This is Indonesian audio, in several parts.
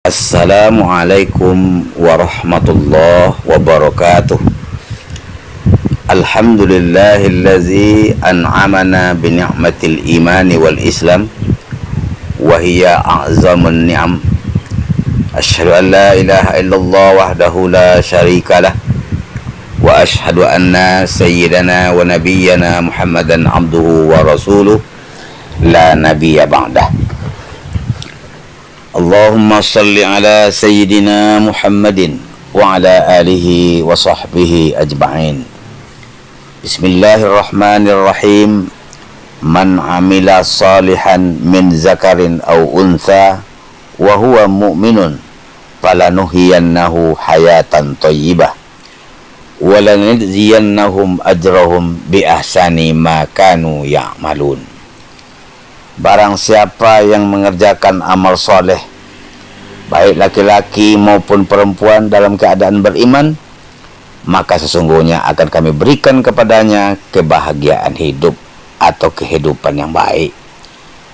Assalamualaikum warahmatullahi wabarakatuh. Alhamdulillahillazi an'amana bi ni'matil imani wal islam wa hiya a'zamun ni'am. Asyhadu an la ilaha illallah wahdahu la syarikalah wa asyhadu anna sayyidana wa nabiyyana Muhammadan abduhu wa rasuluh la nabiyya ba'dah. Allahumma salli ala sayyidina Muhammadin wa ala alihi wa sahbihi ajma'in. Bismillahirrahmanirrahim. Man amila salihan min zakarin aw untha wa huwa mu'minun falanuhyiyannahu hayatan thayyibah wa lanajziyannahum ajrahum bi ahsani ma kanu ya'malun. Barang siapa yang mengerjakan amal soleh, baik laki-laki maupun perempuan dalam keadaan beriman, maka sesungguhnya akan kami berikan kepadanya kebahagiaan hidup atau kehidupan yang baik.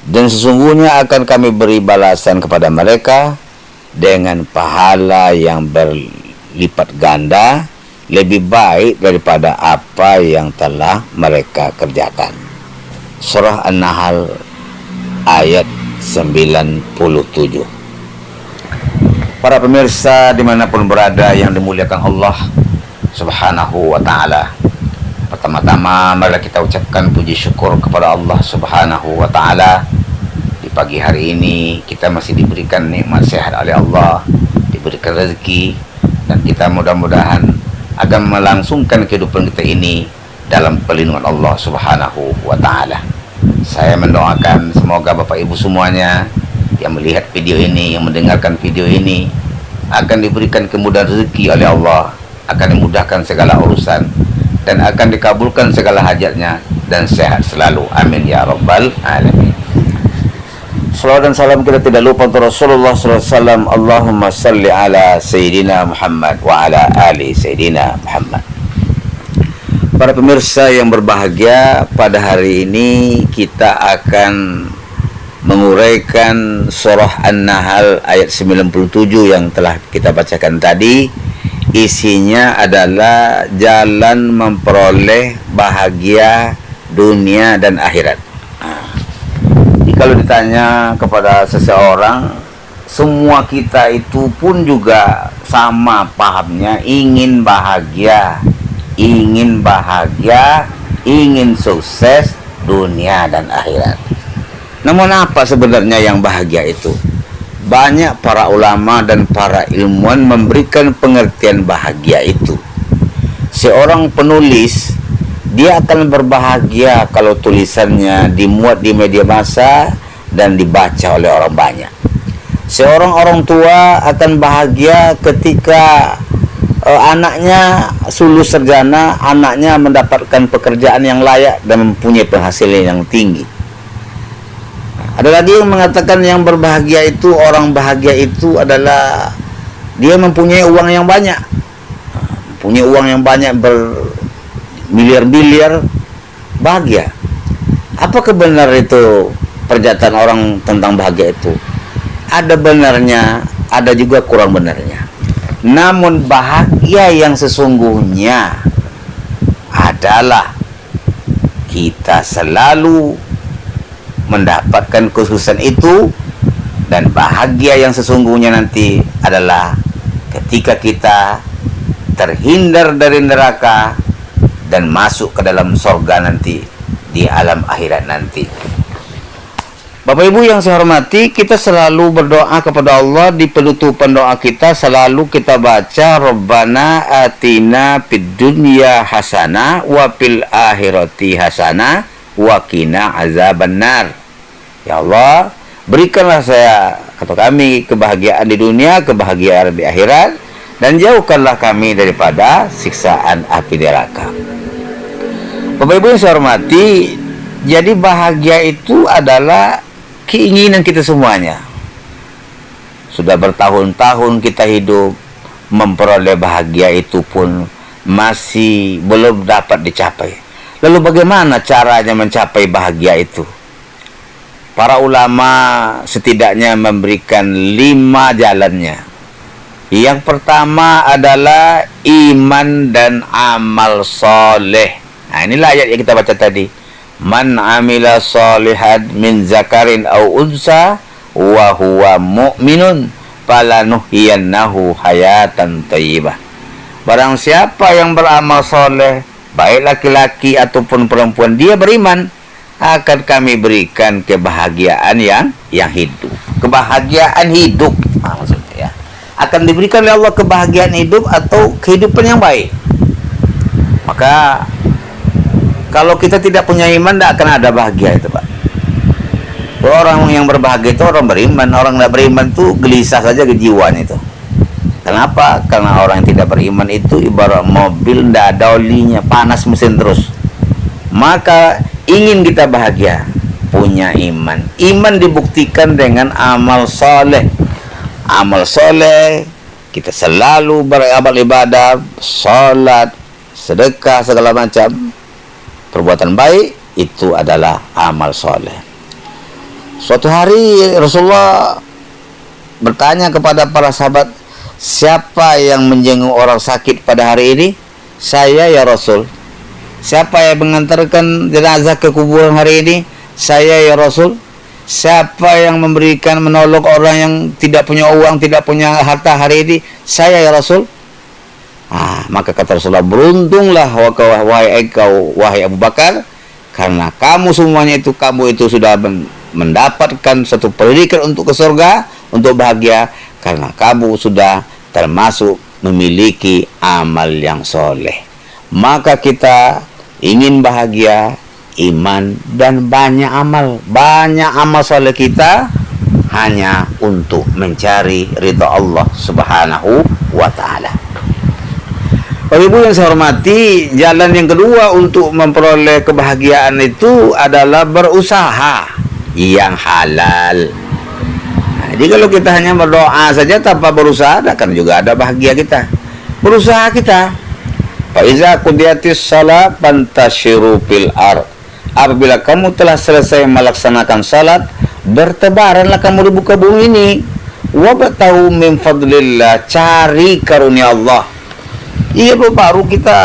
Dan sesungguhnya akan kami beri balasan kepada mereka dengan pahala yang berlipat ganda, lebih baik daripada apa yang telah mereka kerjakan. Surah An-Nahl ayat 97. Para pemirsa dimanapun berada yang dimuliakan Allah Subhanahu wa ta'ala, pertama-tama mari kita ucapkan puji syukur kepada Allah Subhanahu wa ta'ala. Di pagi hari ini kita masih diberikan nikmat sehat oleh Allah, diberikan rezeki, dan kita mudah-mudahan akan melangsungkan kehidupan kita ini dalam perlindungan Allah Subhanahu wa ta'ala. Saya mendoakan semoga Bapak Ibu semuanya yang melihat video ini, yang mendengarkan video ini, akan diberikan kemudahan rezeki oleh Allah, akan dimudahkan segala urusan, dan akan dikabulkan segala hajatnya, dan sehat selalu. Amin ya rabbal alamin. Salawat dan salam kita tidak lupa untuk Rasulullah SAW. Allahumma salli ala Sayyidina Muhammad wa ala ali Sayyidina Muhammad. Para pemirsa yang berbahagia, pada hari ini kita akan menguraikan surah An-Nahl ayat 97 yang telah kita bacakan tadi. Isinya adalah jalan memperoleh bahagia dunia dan akhirat. Jadi kalau ditanya kepada seseorang, semua kita itu pun juga sama pahamnya, ingin bahagia, ingin sukses dunia dan akhirat. Namun apa sebenarnya yang bahagia itu? Banyak para ulama dan para ilmuwan memberikan pengertian bahagia itu. Seorang penulis, dia akan berbahagia kalau tulisannya dimuat di media massa dan dibaca oleh orang banyak. Seorang orang tua akan bahagia ketika anaknya lulus sarjana, anaknya mendapatkan pekerjaan yang layak dan mempunyai penghasilan yang tinggi. Ada lagi yang mengatakan yang berbahagia itu, orang bahagia itu adalah dia mempunyai uang yang banyak, bermiliar-miliar, bahagia. Apakah benar itu pernyataan orang tentang bahagia itu? Ada benarnya, ada juga kurang benarnya. Namun bahagia yang sesungguhnya adalah kita selalu mendapatkan kekhususan itu, dan bahagia yang sesungguhnya nanti adalah ketika kita terhindar dari neraka dan masuk ke dalam surga nanti di alam akhirat nanti. Bapak Ibu yang saya hormati, kita selalu berdoa kepada Allah. Di penutupan doa kita selalu kita baca Rabbana atina fid dunya hasanah wa fil akhirati hasanah wa qina azabannar. Ya Allah, berikanlah saya atau kami kebahagiaan di dunia, kebahagiaan di akhirat, dan jauhkanlah kami daripada siksaan api neraka. Bapak Ibu yang saya hormati, jadi bahagia itu adalah keinginan kita semuanya. Sudah bertahun-tahun kita hidup, memperoleh bahagia itu pun masih belum dapat dicapai. Lalu bagaimana caranya mencapai bahagia itu? para ulama setidaknya memberikan 5 jalannya. Yang pertama adalah iman dan amal soleh. Nah, inilah ayat yang kita baca tadi. Man amila solihan min zakarin au unsa wa huwa mu'minun falanuhyiyannahu hayatan thayyibah. Barang siapa yang beramal soleh, baik laki-laki ataupun perempuan, dia beriman, akan kami berikan kebahagiaan yang hidup. Kebahagiaan hidup, maksudnya ya. Akan diberikan oleh Allah kebahagiaan hidup atau kehidupan yang baik. Maka kalau kita tidak punya iman, tidak akan ada bahagia itu, Pak. Orang yang berbahagia itu orang beriman. Orang tidak beriman itu gelisah saja ke jiwanya itu. Kenapa? Karena orang yang tidak beriman itu ibarat mobil tidak ada olinya, panas mesin terus. Maka ingin kita bahagia, punya iman. Iman dibuktikan dengan amal soleh. Amal soleh, kita selalu beramal ibadah, sholat, sedekah, segala macam perbuatan baik, itu adalah amal soleh. Suatu hari Rasulullah bertanya kepada para sahabat, siapa yang menjenguk orang sakit pada hari ini? Saya, ya Rasul. Siapa yang mengantarkan jenazah ke kuburan hari ini? Saya, ya Rasul. Siapa yang menolong orang yang tidak punya uang, tidak punya harta hari ini? Saya, ya Rasul. Maka kata Rasulullah, beruntunglah wahai engkau, wahai Abu Bakar, karena kamu semuanya itu, kamu itu sudah mendapatkan satu pendidikan untuk ke surga, untuk bahagia, karena kamu sudah termasuk memiliki amal yang soleh. Maka kita ingin bahagia, iman dan banyak amal soleh kita hanya untuk mencari ridha Allah Subhanahu wa ta'ala. Bapak Ibu yang saya hormati, jalan yang kedua untuk memperoleh kebahagiaan itu adalah berusaha yang halal. Jadi kalau kita hanya berdoa saja tanpa berusaha, akan juga ada bahagia kita. Berusaha kita. Fa iza qudiyatis shalah fantashiru fil ardh. Apabila kamu telah selesai melaksanakan salat, bertebaranlah kamu di muka bumi ini. Wabtaghu min fadlillah, cari karunia Allah. Iya, baru kita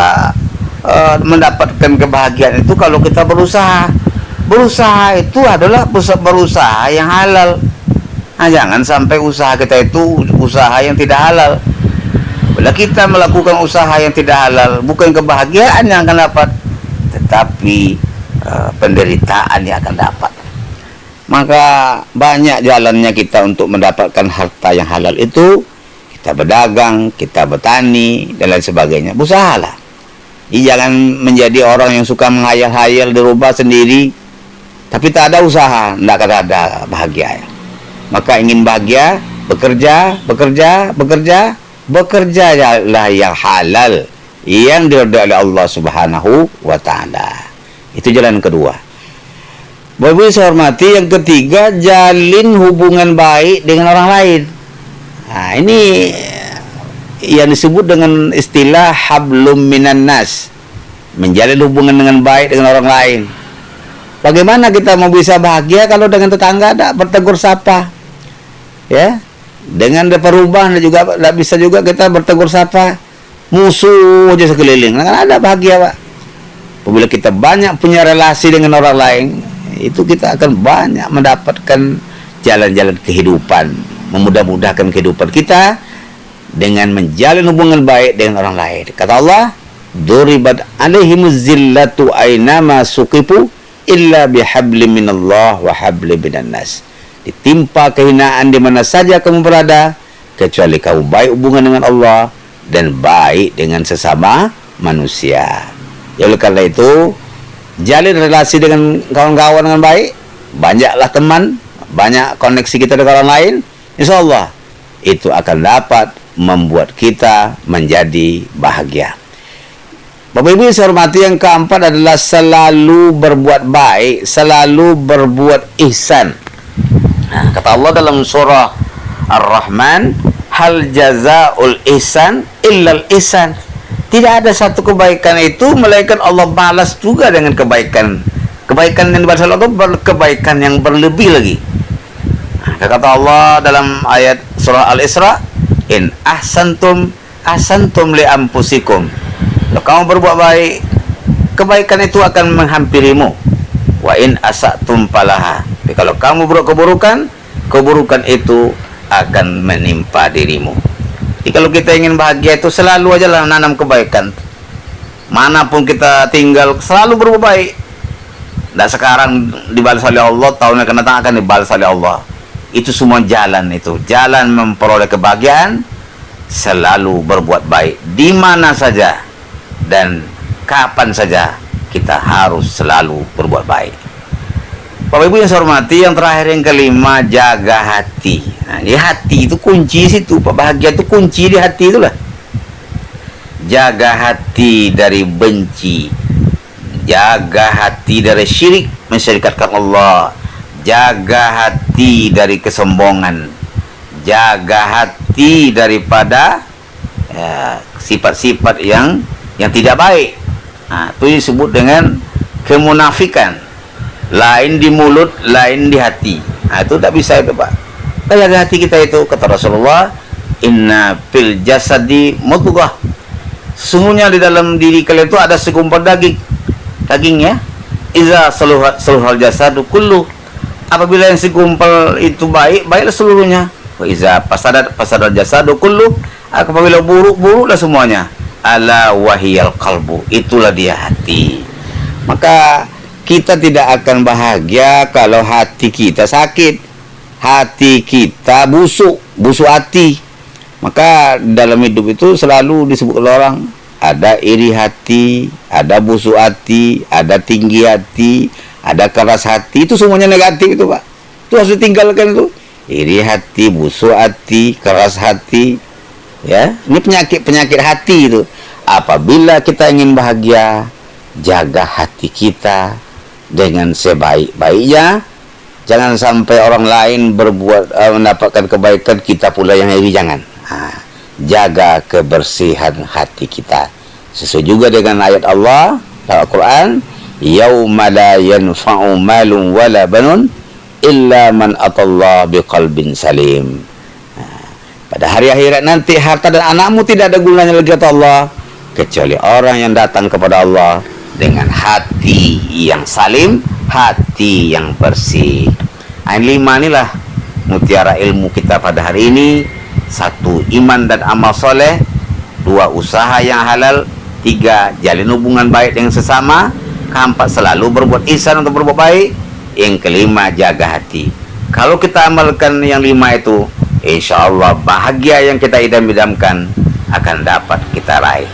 mendapatkan kebahagiaan itu kalau kita berusaha. Berusaha itu adalah berusaha yang halal. Jangan sampai usaha kita itu usaha yang tidak halal. Bila kita melakukan usaha yang tidak halal, bukan kebahagiaan yang akan dapat, tetapi penderitaan yang akan dapat. Maka banyak jalannya kita untuk mendapatkan harta yang halal itu. Kita berdagang, kita bertani, dan lain sebagainya. Usahalah. Jangan menjadi orang yang suka menghayal-hayal di rumah sendiri, tapi tak ada usaha, tidak akan ada bahagia. Maka ingin bahagia, bekerjalah yang halal, yang diridhai oleh Allah Subhanahu wa ta'ala. Itu jalan kedua. Bapak saya hormati, yang ketiga, jalin hubungan baik dengan orang lain. Ini yang disebut dengan istilah hablum minan nas, menjalin hubungan dengan baik dengan orang lain. Bagaimana kita mau bisa bahagia kalau dengan tetangga ada bertegur sapa, ya? Dengan perubahan juga tidak bisa juga kita bertegur sapa, musuh aja sekeliling, kan ada bahagia, Pak. Apabila kita banyak punya relasi dengan orang lain, itu kita akan banyak mendapatkan jalan-jalan kehidupan, memudah-mudahkan kehidupan kita dengan menjalin hubungan baik dengan orang lain. Kata Allah, duribat alaihimuz zillatu aynama suqifu illa bihablim minallah wa hablim minan nas. Ditimpa kehinaan di mana saja kamu berada, kecuali kamu baik hubungan dengan Allah dan baik dengan sesama manusia. Ya, oleh karena itu, jalin relasi dengan kawan-kawan dengan baik, banyaklah teman, banyak koneksi kita dengan orang lain, insya Allah itu akan dapat membuat kita menjadi bahagia. Bapak Ibu yang saya hormati, yang keempat adalah selalu berbuat baik, selalu berbuat ihsan. Kata Allah dalam surah Ar-Rahman, hal jazaul ihsan illal ihsan. Tidak ada satu kebaikan itu melainkan Allah balas juga dengan kebaikan. Kebaikan yang dibalas oleh Allah kebaikan yang berlebih lagi. Kata Allah dalam ayat surah Al-Isra, in ahsantum ahsantum li anfusikum. Kalau kamu berbuat baik, kebaikan itu akan menghampirimu. Wa in asatum falaha. Tapi kalau kamu berbuat keburukan, keburukan itu akan menimpa dirimu. Jadi kalau kita ingin bahagia itu selalu aja lah nanam kebaikan. Manapun kita tinggal selalu berbuat baik. Dan sekarang dibalas oleh Allah, tahun yang akan datang akan dibalas oleh Allah. Itu semua jalan itu. Jalan memperoleh kebahagiaan, selalu berbuat baik. Di mana saja dan kapan saja kita harus selalu berbuat baik. Bapak Ibu yang saya hormati, yang terakhir yang kelima, jaga hati. Nah, di hati itu kunci situ. Bahagia itu kunci di hati itulah. Jaga hati dari benci. Jaga hati dari syirik, mensyirikatkan Allah. Jaga hati dari kesombongan. Jaga hati daripada sifat-sifat yang tidak baik. Nah, itu disebut dengan kemunafikan. Lain di mulut, lain di hati. Nah, itu tak bisa itu, Pak. Kita jaga hati kita itu, kata Rasulullah, inna fil jasadi mudghah. Sungguhnya di dalam diri kalian itu ada segumpal dagingnya. Iza saluhal jasadu kullu. Apabila yang segumpal itu baik, baiklah seluruhnya. Wa iza fasadat jasadu kullu. Apabila buruklah semuanya. Ala wahiyal qalbu. Itulah dia hati. Maka kita tidak akan bahagia kalau hati kita sakit, hati kita busuk hati. Maka dalam hidup itu selalu disebut oleh orang, ada iri hati, ada busuk hati, ada tinggi hati, ada keras hati. Itu semuanya negatif itu, Pak. Itu harus ditinggalkan itu. Iri hati, busuk hati, keras hati. Ya, ini penyakit hati itu. Apabila kita ingin bahagia, jaga hati kita dengan sebaik-baiknya. Jangan sampai orang lain mendapatkan kebaikan, kita pula yang iri, jangan. Jaga kebersihan hati kita. Sesuai juga dengan ayat Allah dalam Al-Quran, yauma la yanfa'u malun wala banun illa man atallaha biqalbin salim. Pada hari akhirat nanti harta dan anakmu tidak ada gunanya lagi, kata Allah, kecuali orang yang datang kepada Allah dengan hati yang salim, hati yang bersih. Yang 5 inilah mutiara ilmu kita pada hari ini. 1, iman dan amal soleh. 2, usaha yang halal. 3, jalin hubungan baik dengan sesama. 4, selalu berbuat ihsan untuk berbuat baik. Yang kelima, jaga hati. Kalau kita amalkan yang 5 itu, insya Allah bahagia yang kita idam-idamkan akan dapat kita raih.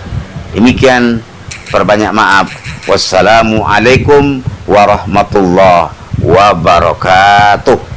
Demikian, perbanyak maaf. Wassalamualaikum warahmatullahi wabarakatuh.